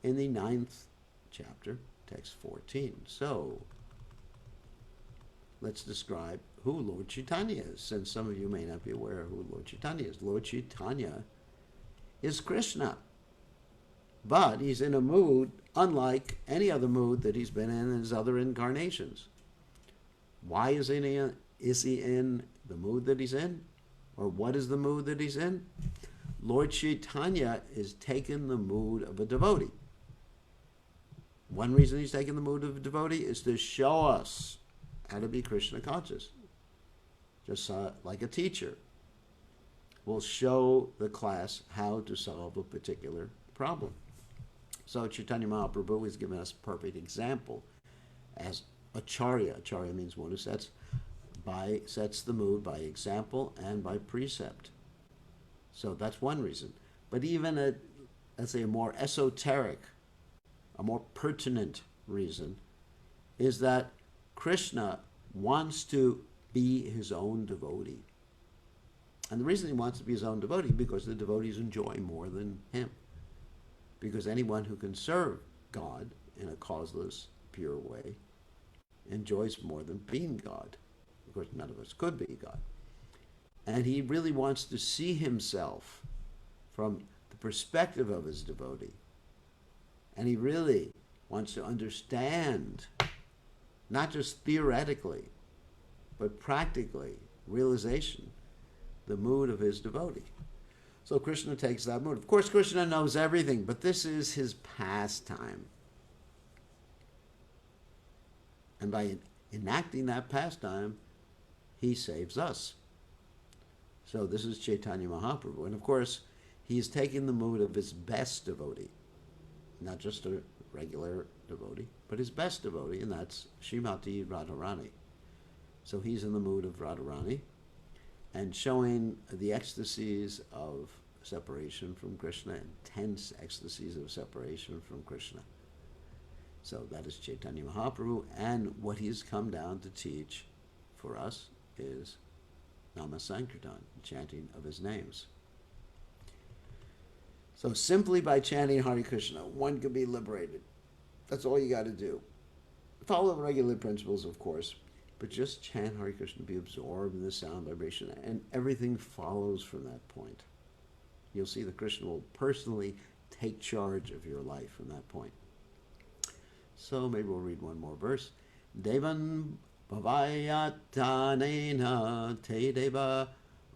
in the 9th chapter, text 14. So, let's describe who Lord Chaitanya is, since some of you may not be aware of who Lord Chaitanya is. Lord Chaitanya is Krishna, but he's in a mood unlike any other mood that he's been in his other incarnations. Why is he in the mood that he's in? Or what is the mood that he's in? Lord Chaitanya is taking the mood of a devotee. One reason he's taking the mood of a devotee is to show us how to be Krishna conscious. Just like a teacher will show the class how to solve a particular problem. So Chaitanya Mahaprabhu has given us a perfect example as acharya. Acharya means one who sets the mood by example and by precept. So that's one reason. But even let's say a more esoteric, a more pertinent reason is that Krishna wants to be his own devotee. And the reason he wants to be his own devotee because the devotees enjoy more than him. Because anyone who can serve God in a causeless, pure way enjoys more than being God. Of course, none of us could be God. And he really wants to see himself from the perspective of his devotee. And he really wants to understand, not just theoretically, but practically, realization, the mood of his devotee. So Krishna takes that mood. Of course, Krishna knows everything, but this is his pastime. And by enacting that pastime, he saves us. So this is Chaitanya Mahaprabhu. And of course, he is taking the mood of his best devotee. Not just a regular devotee, but his best devotee, and that's Srimati Radharani. So he's in the mood of Radharani and showing the ecstasies of separation from Krishna, intense ecstasies of separation from Krishna. So that is Chaitanya Mahaprabhu, and what he's come down to teach for us is Nama Sankirtan, chanting of his names. So simply by chanting Hare Krishna, one can be liberated. That's all you got to do. Follow the regular principles, of course, but just chant Hare Krishna, be absorbed in the sound vibration, and everything follows from that point. You'll see that Krishna will personally take charge of your life from that point. So maybe we'll read one more verse. Devan bhavayatanena te deva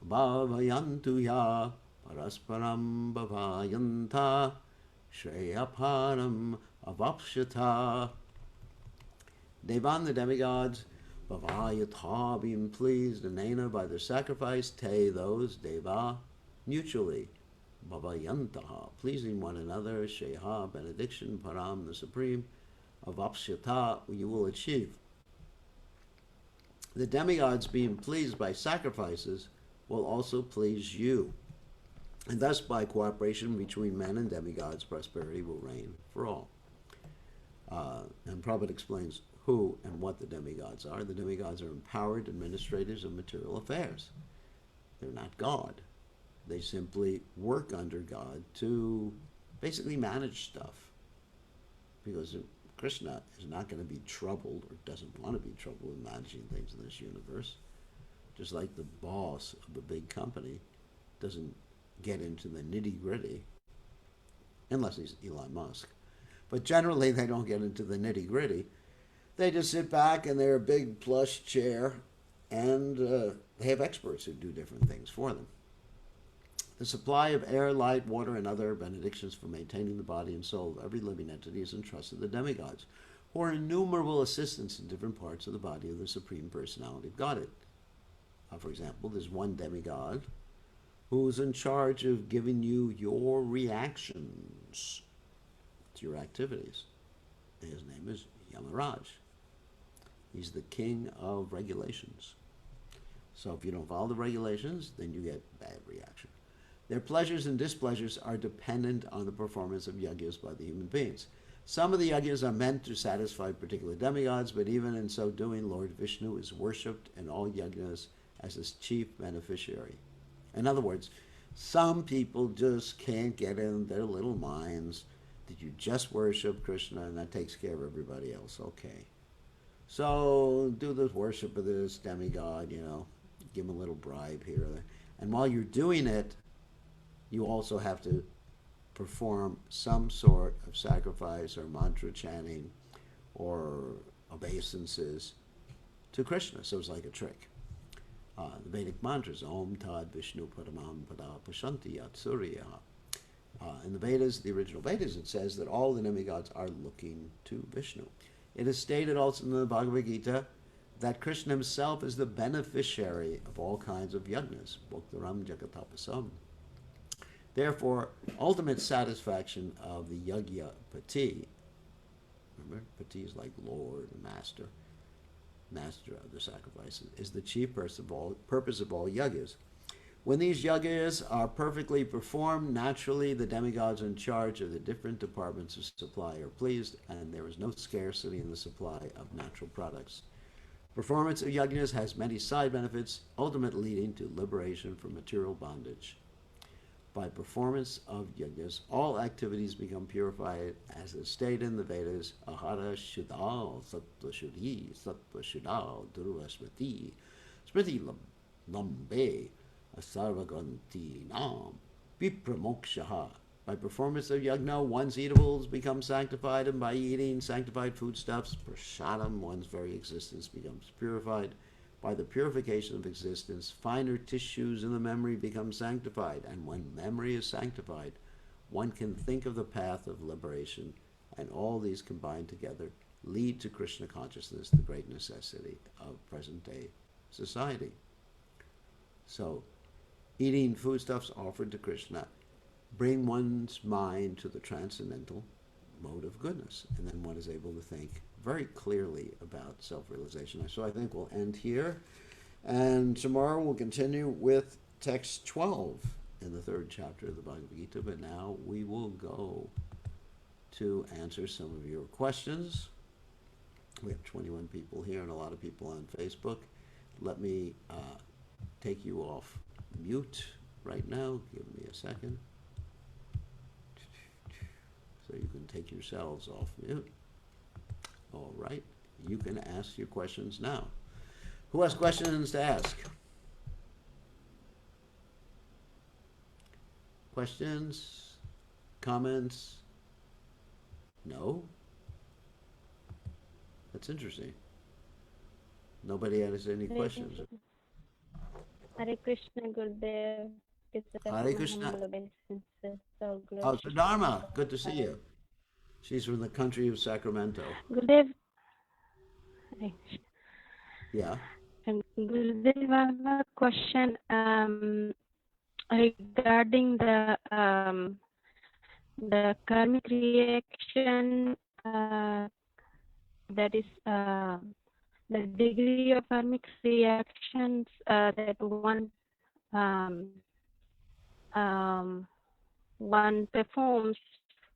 bhavayantu ya parasparam bhavayanta shreyaparam avapshata. Devan, the demigods, bhavayata, being pleased, anena, by their sacrifice, te, those, deva, mutually, bhavayantaha, pleasing one another, sheha, benediction, param, the supreme, avapshata, you will achieve. The demigods, being pleased by sacrifices, will also please you. And thus, by cooperation between men and demigods, prosperity will reign for all. And Prabhupada explains who and what the demigods are. The demigods are empowered administrators of material affairs. They're not God. They simply work under God to basically manage stuff. Because Krishna is not going to be troubled, or doesn't want to be troubled in managing things in this universe. Just like the boss of a big company doesn't get into the nitty-gritty, unless he's Elon Musk. But generally, they don't get into the nitty-gritty. They just sit back in their big plush chair, and they have experts who do different things for them. The supply of air, light, water, and other benedictions for maintaining the body and soul of every living entity is entrusted to the demigods, who are innumerable assistants in different parts of the body of the Supreme Personality of Godhead. For example, there's one demigod who's in charge of giving you your reactions to your activities. His name is Yamaraj. He's the king of regulations. So if you don't follow the regulations, then you get bad reaction. Their pleasures and displeasures are dependent on the performance of yagyas by the human beings. Some of the yajnas are meant to satisfy particular demigods, but even in so doing, Lord Vishnu is worshipped in all yajnas as his chief beneficiary. In other words, some people just can't get in their little minds that you just worship Krishna and that takes care of everybody else. Okay. So do the worship of this demigod, give him a little bribe here or there. And while you're doing it, you also have to perform some sort of sacrifice or mantra chanting or obeisances to Krishna. So it's like a trick. The Vedic mantras, Om Tad Vishnu Paramam Pada Pashanti Yat Surya. In the Vedas, the original Vedas, it says that all the demigods are looking to Vishnu. It is stated also in the Bhagavad Gita that Krishna himself is the beneficiary of all kinds of yajnas, Bhoktaram Jagatapasam. Therefore, ultimate satisfaction of the yajna pati, remember, pati is like Lord, master of the sacrifices, is the chief purpose of all yajnas. When these yajnas are perfectly performed, naturally the demigods in charge of the different departments of supply are pleased, and there is no scarcity in the supply of natural products. Performance of yajnas has many side benefits, ultimately leading to liberation from material bondage. By performance of yajnas, all activities become purified, as is stated in the Vedas, Ahara Shuddha, Sattva Shuddhi, Sattva Shuddha, Dhruva Smriti, Smriti Lambe, Asarvaganti Nam, Vipramokshaha. By performance of yajna, one's eatables become sanctified, and by eating sanctified foodstuffs, prasadam, one's very existence becomes purified. By the purification of existence, finer tissues in the memory become sanctified, and when memory is sanctified, one can think of the path of liberation, and all these combined together lead to Krishna consciousness, the great necessity of present-day society. So, eating foodstuffs offered to Krishna bring one's mind to the transcendental mode of goodness, and then one is able to think very clearly about self-realization. So I think we'll end here, and tomorrow we'll continue with text 12 in the third chapter of the Bhagavad Gita, but now we will go to answer some of your questions. We have 21 people here and a lot of people on Facebook. Let me take you off mute right now. Give me a second. So you can take yourselves off mute. All right. You can ask your questions now. Who has questions to ask? Questions? Comments? No? That's interesting. Nobody has any questions. Hare Krishna, Gurudev. Hare Krishna. So Oh, so Dharma, good to see you. She's from the country of Sacramento. Gurudev. Yeah. And Gurudev, I have a question regarding the karmic reaction, that is the degree of karmic reactions that one performs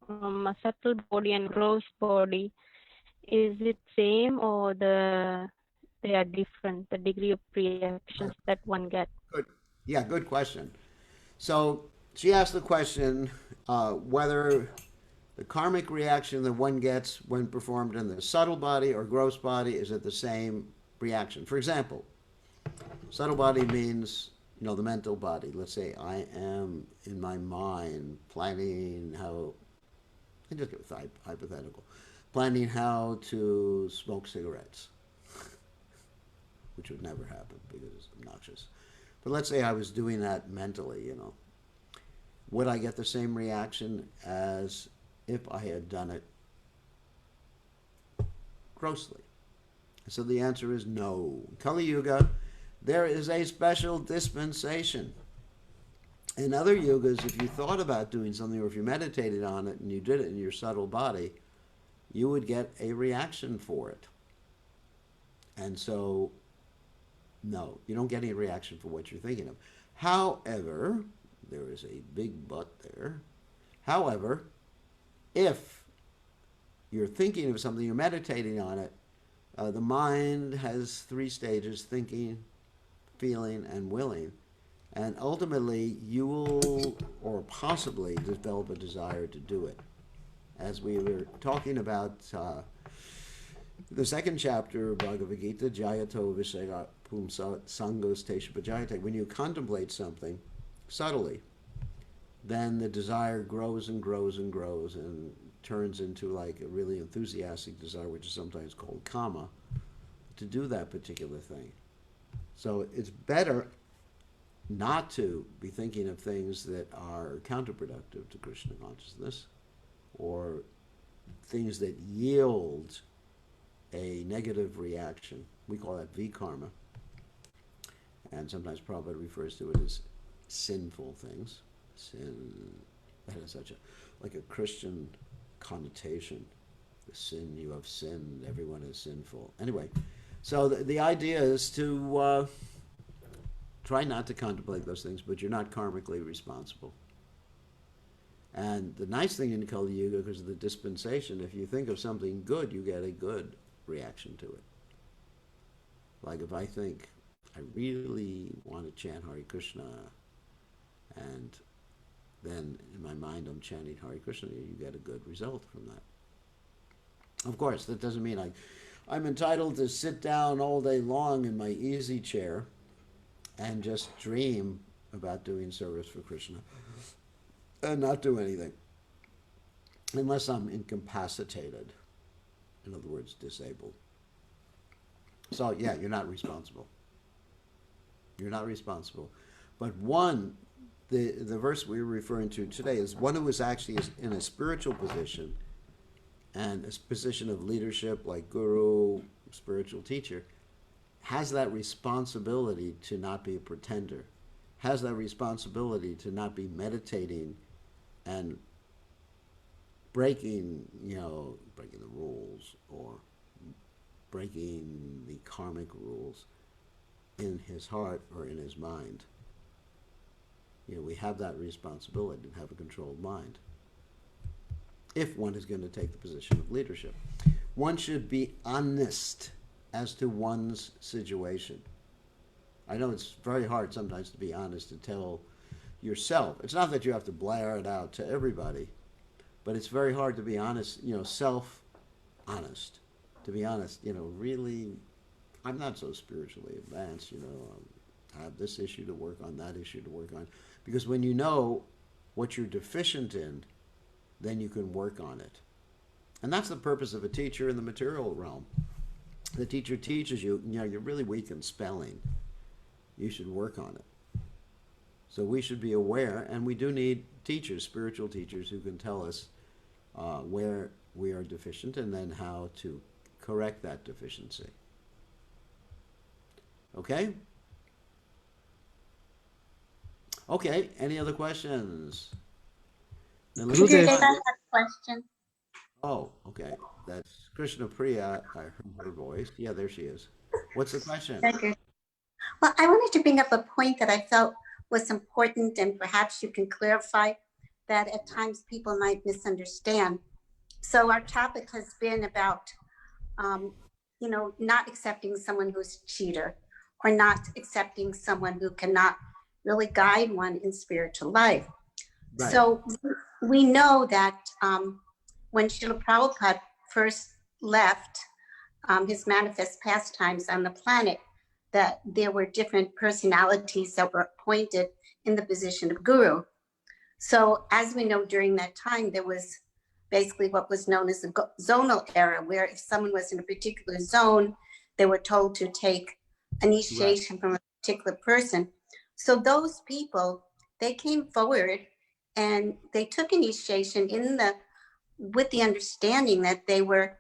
from a subtle body and gross body. Is it same, or they are different, the degree of reactions that one gets? Good. Yeah, good question. So she asked the question whether the karmic reaction that one gets when performed in the subtle body or gross body, is it the same reaction? For example, subtle body means, the mental body. Let's say I am in my mind planning how, and just give a hypothetical, planning how to smoke cigarettes, which would never happen because it's obnoxious. But let's say I was doing that mentally, Would I get the same reaction as if I had done it grossly? So the answer is no. Kali Yuga, there is a special dispensation. In other yugas, if you thought about doing something, or if you meditated on it and you did it in your subtle body, you would get a reaction for it. And so, no, you don't get any reaction for what you're thinking of. However, there is a big but there. However, if you're thinking of something, you're meditating on it, the mind has three stages: thinking, feeling, and willing. And ultimately, you will, or possibly, develop a desire to do it. As we were talking about the second chapter of Bhagavad Gita, Jayato Visaya Pumsa Sangos Teshapajayate, when you contemplate something subtly, then the desire grows and grows and grows and turns into like a really enthusiastic desire, which is sometimes called kama, to do that particular thing. So it's better not to be thinking of things that are counterproductive to Krishna consciousness, or things that yield a negative reaction. We call that vikarma. And sometimes Prabhupada refers to it as sinful things. Sin, that has such a, like a Christian connotation. The sin, you have sinned, everyone is sinful. Anyway, so the idea is to try not to contemplate those things, but you're not karmically responsible. And the nice thing in Kali Yuga, because of the dispensation, if you think of something good, you get a good reaction to it. Like if I think, I really want to chant Hare Krishna, and then in my mind I'm chanting Hare Krishna, you get a good result from that. Of course, that doesn't mean I'm entitled to sit down all day long in my easy chair and just dream about doing service for Krishna and not do anything, unless I'm incapacitated, in other words, disabled. So yeah, you're not responsible. You're not responsible. But the verse we were referring to today is one who is actually in a spiritual position, and a position of leadership like guru, spiritual teacher, has that responsibility to not be a pretender, has that responsibility to not be meditating and breaking the rules, or breaking the karmic rules in his heart or in his mind. We have that responsibility to have a controlled mind if one is going to take the position of leadership. One should be honest as to one's situation. I know it's very hard sometimes to be honest, to tell yourself. It's not that you have to blare it out to everybody, but it's very hard to be honest, self-honest. To be honest, really, I'm not so spiritually advanced, I have this issue to work on, that issue to work on. Because when you know what you're deficient in, then you can work on it. And that's the purpose of a teacher in the material realm. The teacher teaches you, you're really weak in spelling. You should work on it. So we should be aware, and we do need teachers, spiritual teachers, who can tell us where we are deficient and then how to correct that deficiency. Okay? Okay, any other questions? Gurudev, I have a question. Oh, okay. That's Krishna Priya. I heard her voice. Yeah, there she is. What's the question? Thank you. Well, I wanted to bring up a point that I felt was important, and perhaps you can clarify that at times people might misunderstand. So our topic has been about, not accepting someone who's a cheater, or not accepting someone who cannot really guide one in spiritual life. Right. So we know that when Srila Prabhupada first left his manifest pastimes on the planet, that there were different personalities that were appointed in the position of guru. So as we know, during that time, there was basically what was known as the zonal era, where if someone was in a particular zone, they were told to take initiation right. from a particular person. So those people, they came forward and they took initiation with the understanding that they were,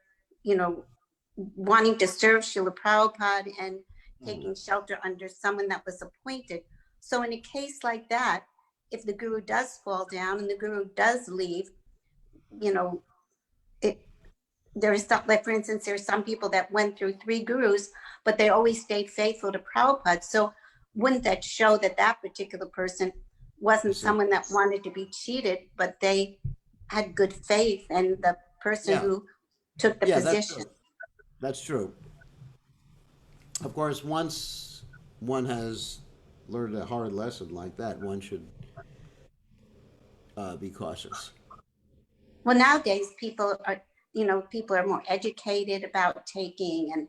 wanting to serve Srila Prabhupada and taking shelter under someone that was appointed. So in a case like that, if the guru does fall down and the guru does leave, there is some, like for instance, there's some people that went through 3 gurus, but they always stayed faithful to Prabhupada. So wouldn't that show that that particular person wasn't someone that wanted to be cheated, but they had good faith, and the person who took the Yeah, that's position. true. That's true. Of course, once one has learned a hard lesson like that, one should be cautious. Well, nowadays people are more educated about taking, and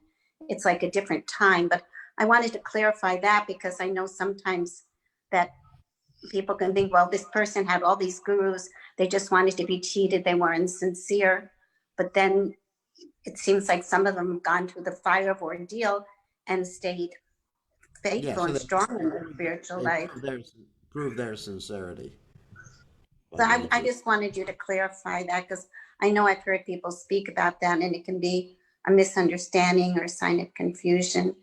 it's like a different time. But I wanted to clarify that because I know sometimes that people can think, well, this person had all these gurus, they just wanted to be cheated, they were insincere. But then it seems like some of them have gone through the fire of ordeal and stayed Yeah, faithful so and strong in their spiritual they life. prove their sincerity by So going I through. just wanted you to clarify that because I know I've heard people speak about that and it can be a misunderstanding or a sign of confusion.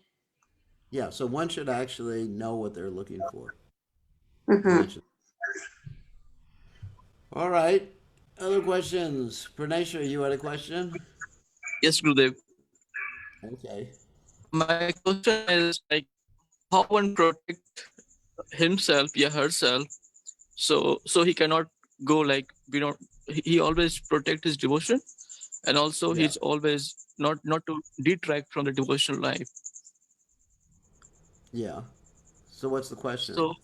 Yeah, so one should actually know what they're looking for. You Hmm. mentioned. All right. Other questions? Pranesha, you had a question? Yes, Gurudev. Okay. My question is like how one protect himself, yeah, herself, so he cannot go like we don't. He always protect his devotion, and also Yeah. he's always not to detract from the devotional life. Yeah. So what's the question? So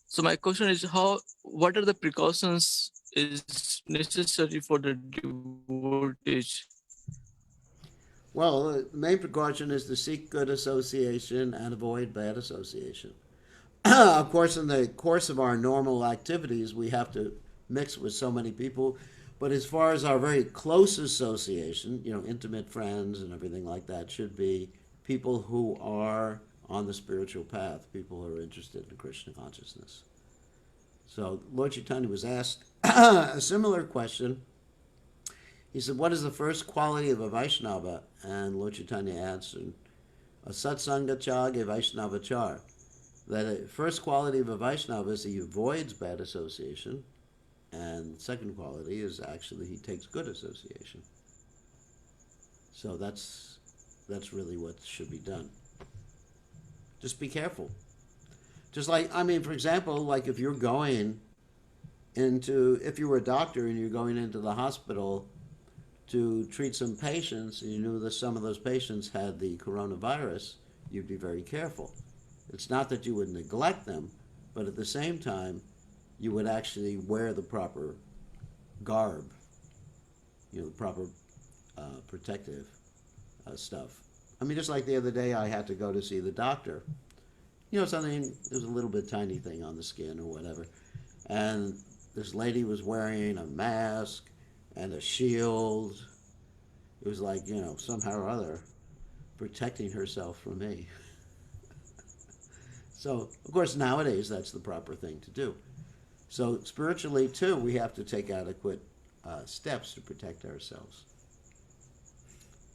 so my question is how what are the precautions is necessary for the devotees? Well, the main precaution is to seek good association and avoid bad association. Of course, in the course of our normal activities, we have to mix with so many people. But as far as our very close association, intimate friends and everything like that, should be people who are on the spiritual path, people who are interested in Krishna consciousness. So Lord Chaitanya was asked a similar question. He said, "What is the first quality of a Vaishnava?" And Lord Chaitanya answered, "A satsangachage Vaishnavachar." That the first quality of a Vaishnava is he avoids bad association, and the second quality is actually he takes good association. So that's really what should be done. Just be careful. Just like, I mean, for example, like if you were a doctor and you're going into the hospital to treat some patients and you knew that some of those patients had the coronavirus, you'd be very careful. It's not that you would neglect them, but at the same time, you would actually wear the proper garb, the proper protective stuff. I mean, just like the other day, I had to go to see the doctor. Something, it was a little bit tiny thing on the skin or whatever. And this lady was wearing a mask and a shield. It was like, somehow or other protecting herself from me. So, of course, nowadays that's the proper thing to do. So, spiritually, too, we have to take adequate steps to protect ourselves.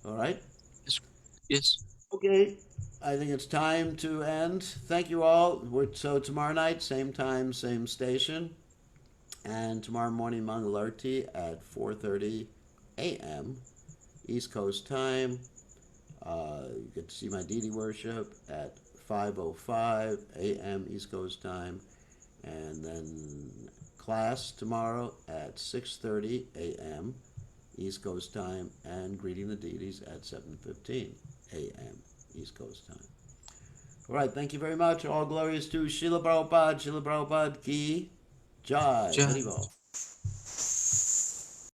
All right? Yes. Yes. Okay. I think it's time to end. Thank you all. So, tomorrow night, same time, same station. And tomorrow morning, Mangalarti at 4:30 a.m. East Coast time. You get to see my deity worship at 5:05 a.m. East Coast time, and then class tomorrow at 6:30 a.m. East Coast time, and greeting the deities at 7:15 a.m. East Coast time. All right, thank you very much. All glories to Srila Prabhupada. Srila Prabhupada ki Jai. Jai. Haribol.